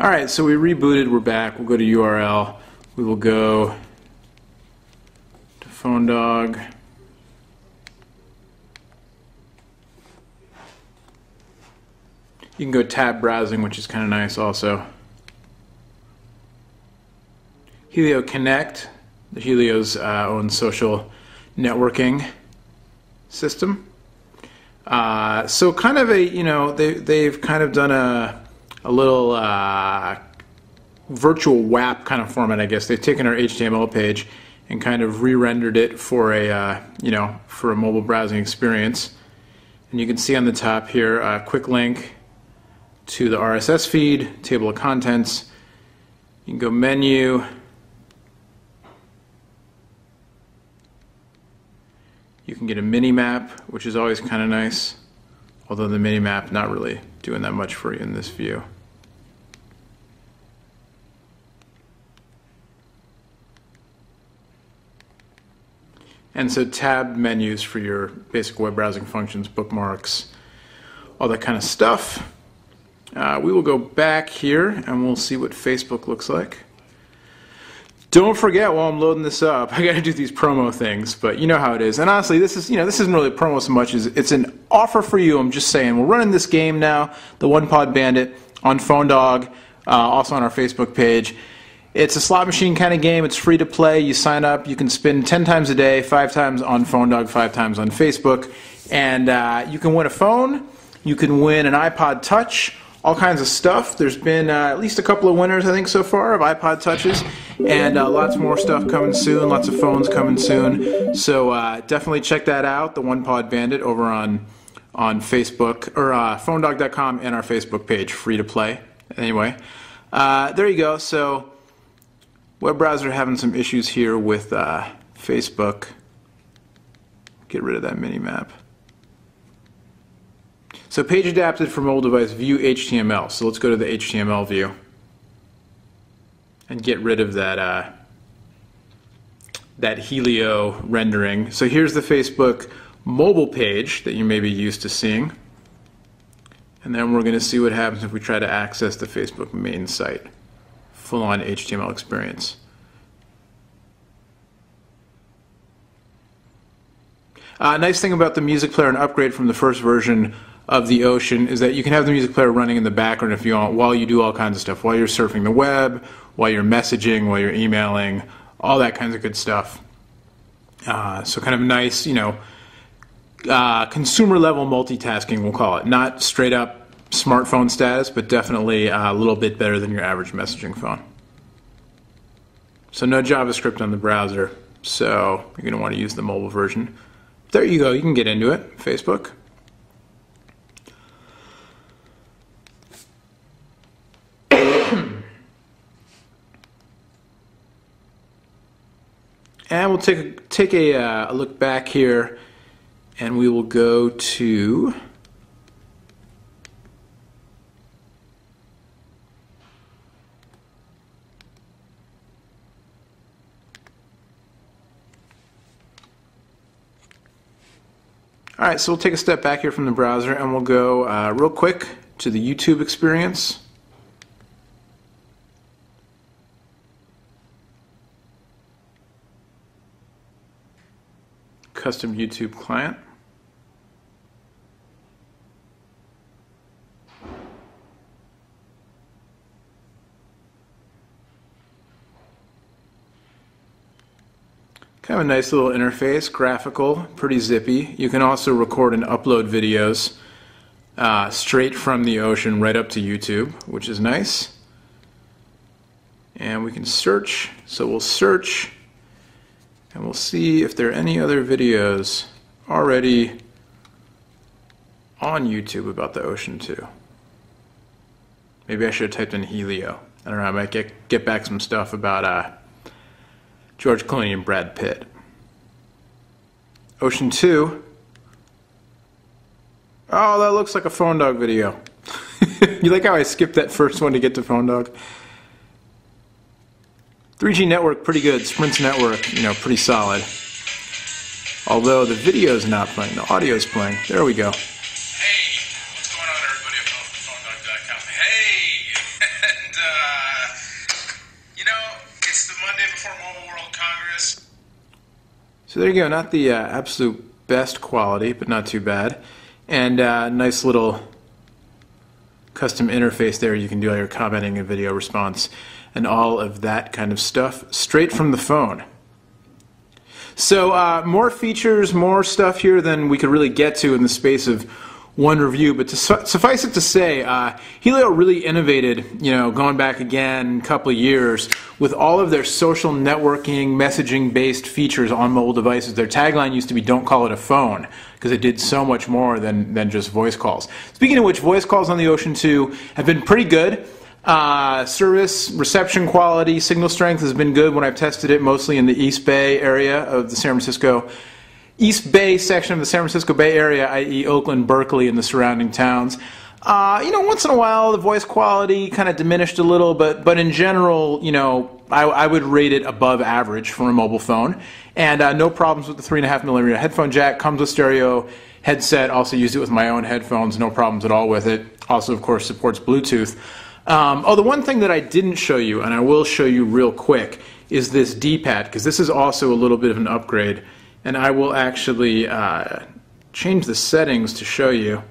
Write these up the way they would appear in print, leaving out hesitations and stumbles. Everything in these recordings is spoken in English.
Alright, so we rebooted, we're back, we'll go to URL, we will go to PhoneDog. You can go tab browsing, which is kind of nice also. Helio Connect, the Helio's own social networking system. So kind of a, you know, they've kind of done a little virtual WAP kind of format, I guess. They've taken our HTML page and kind of re-rendered it for a, you know, for a mobile browsing experience. And you can see on the top here a quick link to the RSS feed, table of contents. You can go menu. You can get a mini map, which is always kind of nice, although the mini map not really doing that much for you in this view. And so tab menus for your basic web browsing functions, bookmarks, all that kind of stuff. We will go back here and we'll see what Facebook looks like. Don't forget, while I'm loading this up, I got to do these promo things, but you know how it is. And honestly, this is, you know, this isn't really a promo so much as it's an offer for you. I'm just saying, we're running this game now, the One Pod Bandit, on PhoneDog, also on our Facebook page. It's a slot machine kind of game. It's free to play. You sign up. You can spin 10 times a day, 5 times on PhoneDog, 5 times on Facebook, and you can win a phone. You can win an iPod Touch. All kinds of stuff. There's been at least a couple of winners, I think, so far of iPod Touches, and lots more stuff coming soon, lots of phones coming soon. So definitely check that out, the One Pod Bandit, over on Facebook, or PhoneDog.com, and our Facebook page, free to play. Anyway, there you go. So web browser having some issues here with Facebook. Get rid of that mini map. So page adapted for mobile device, view HTML. So let's go to the HTML view and get rid of that that Helio rendering. So here's the Facebook mobile page that you may be used to seeing. And then we're going to see what happens if we try to access the Facebook main site. Full-on HTML experience. Nice thing about the music player and upgrade from the first version of the Ocean is that you can have the music player running in the background if you want, while you do all kinds of stuff, while you're surfing the web, while you're messaging, while you're emailing, all that kinds of good stuff. So kind of nice, you know, consumer level multitasking, we'll call it. Not straight up smartphone status, but definitely a little bit better than your average messaging phone. So no JavaScript on the browser, so you're going to want to use the mobile version. There you go, you can get into it, Facebook. And we'll take a look back here, and we will go to Alright, so we'll take a step back here from the browser, and we'll go real quick to the YouTube experience. Custom YouTube client. Kind of a nice little interface, graphical, pretty zippy. You can also record and upload videos straight from the Ocean right up to YouTube, which is nice. And we can search, so we'll search and we'll see if there are any other videos already on YouTube about the Ocean too. Maybe I should have typed in Helio. I don't know, I might get back some stuff about George Clooney and Brad Pitt. Ocean 2. Oh, that looks like a PhoneDog video. You like how I skipped that first one to get to PhoneDog? 3G network, pretty good. Sprint's network, you know, pretty solid. Although the video's not playing, the audio's playing. There we go. Hey, what's going on, everybody? I'm from PhoneDog.com. Hey, and So there you go, not the absolute best quality, but not too bad. And nice little custom interface there. You can do all your commenting and video response and all of that kind of stuff straight from the phone. So more features, more stuff here than we could really get to in the space of one review, but to suffice it to say, Helio really innovated, going back again a couple of years with all of their social networking, messaging-based features on mobile devices. Their tagline used to be, "Don't call it a phone," because it did so much more than just voice calls. Speaking of which, voice calls on the Ocean 2 have been pretty good. Service, reception quality, signal strength has been good when I've tested it, mostly in the East Bay area of the East Bay section of the San Francisco Bay Area, i.e. Oakland, Berkeley, and the surrounding towns. Once in a while the voice quality kind of diminished a little, but in general, I would rate it above average for a mobile phone. And no problems with the 3.5mm headphone jack. Comes with stereo headset. Also used it with my own headphones. No problems at all with it. Also, of course, supports Bluetooth. The one thing that I didn't show you, and I will show you real quick, is this D-pad, because this is also a little bit of an upgrade. And I will actually change the settings to show you.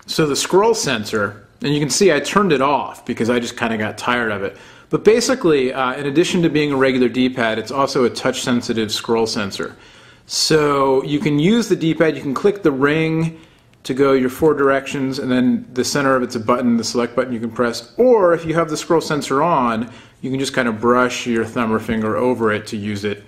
So the scroll sensor, and you can see I turned it off because I just kind of got tired of it. But basically, in addition to being a regular D-pad, it's also a touch-sensitive scroll sensor. So you can use the D-pad, you can click the ring to go your 4 directions, and then the center of it's a button, the select button you can press. Or if you have the scroll sensor on, you can just kind of brush your thumb or finger over it to use it,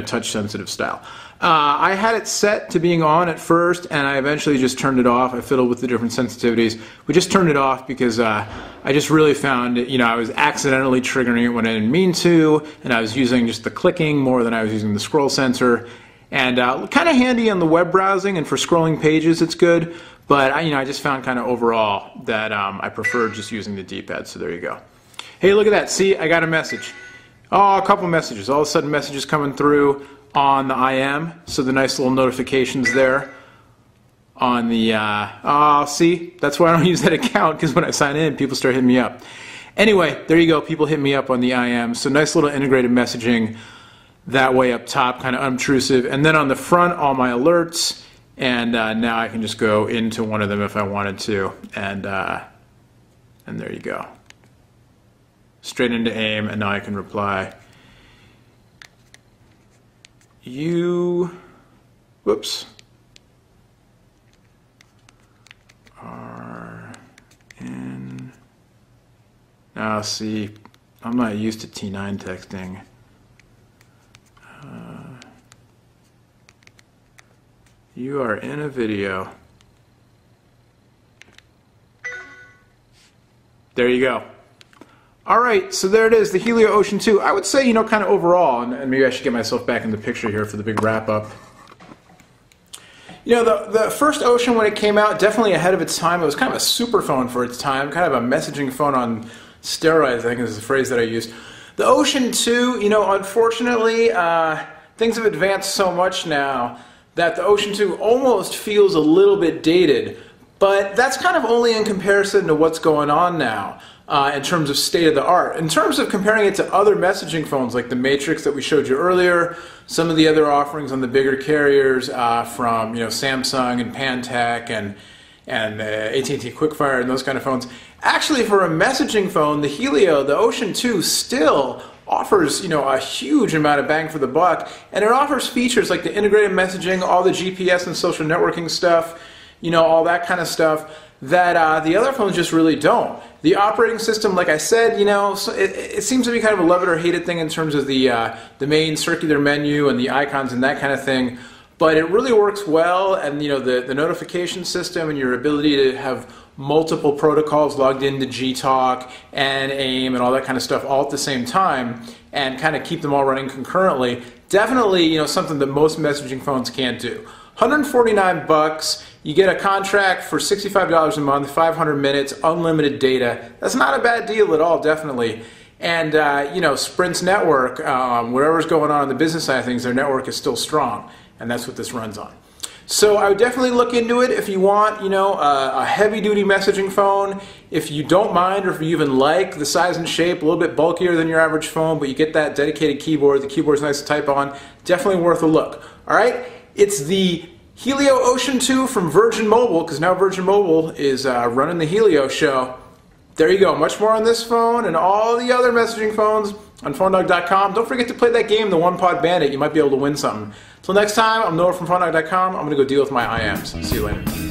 touch-sensitive style. I had it set to being on at first, and I eventually just turned it off. I fiddled with the different sensitivities. We just turned it off because I just really found, I was accidentally triggering it when I didn't mean to, and I was using just the clicking more than I was using the scroll sensor. And kind of handy on the web browsing, and for scrolling pages it's good, but I just found kind of overall that I prefer just using the D-pad, so there you go. Hey, look at that. See, I got a message. Oh, a couple messages. All of a sudden messages coming through on the IM, so the nice little notifications there on the, see, that's why I don't use that account, because when I sign in, people start hitting me up. Anyway, there you go, people hit me up on the IM, so nice little integrated messaging that way up top, kind of unobtrusive, and then on the front, all my alerts, and now I can just go into one of them if I wanted to, and there you go. Straight into AIM, and now I can reply. Whoops, are in, now see, I'm not used to T9 texting. You are in a video. There you go. Alright, so there it is, the Helio Ocean 2. I would say, kind of overall, and maybe I should get myself back in the picture here for the big wrap-up. The first Ocean, when it came out, definitely ahead of its time. It was kind of a super phone for its time, kind of a messaging phone on steroids, I think is the phrase that I used. The Ocean 2, unfortunately, things have advanced so much now that the Ocean 2 almost feels a little bit dated, but that's kind of only in comparison to what's going on now in terms of state of the art. In terms of comparing it to other messaging phones like the Matrix that we showed you earlier, some of the other offerings on the bigger carriers from Samsung and Pantech and AT&T Quickfire and those kind of phones, actually for a messaging phone, the Helio, the Ocean 2 still offers a huge amount of bang for the buck, and it offers features like the integrated messaging, all the GPS and social networking stuff, all that kind of stuff that the other phones just really don't. The operating system, like I said, it seems to be kind of a love it or hate it thing in terms of the main circular menu and the icons and that kind of thing, but it really works well, and the notification system and your ability to have multiple protocols logged into Gtalk and AIM and all that kind of stuff all at the same time and kind of keep them all running concurrently. Definitely, something that most messaging phones can't do. $149, you get a contract for $65 a month, 500 minutes, unlimited data. That's not a bad deal at all, definitely. And Sprint's network, whatever's going on the business side of things, their network is still strong, and that's what this runs on. So I would definitely look into it if you want, you know, a heavy-duty messaging phone. If you don't mind, or if you even like the size and shape, a little bit bulkier than your average phone, but you get that dedicated keyboard, the keyboard's nice to type on, definitely worth a look. All right, it's the Helio Ocean 2 from Virgin Mobile, because now Virgin Mobile is running the Helio show. There you go. Much more on this phone and all the other messaging phones on PhoneDog.com. Don't forget to play that game, the One Pod Bandit. You might be able to win something. Till next time, I'm Noah from PhoneDog.com. I'm going to go deal with my IMs. See you later.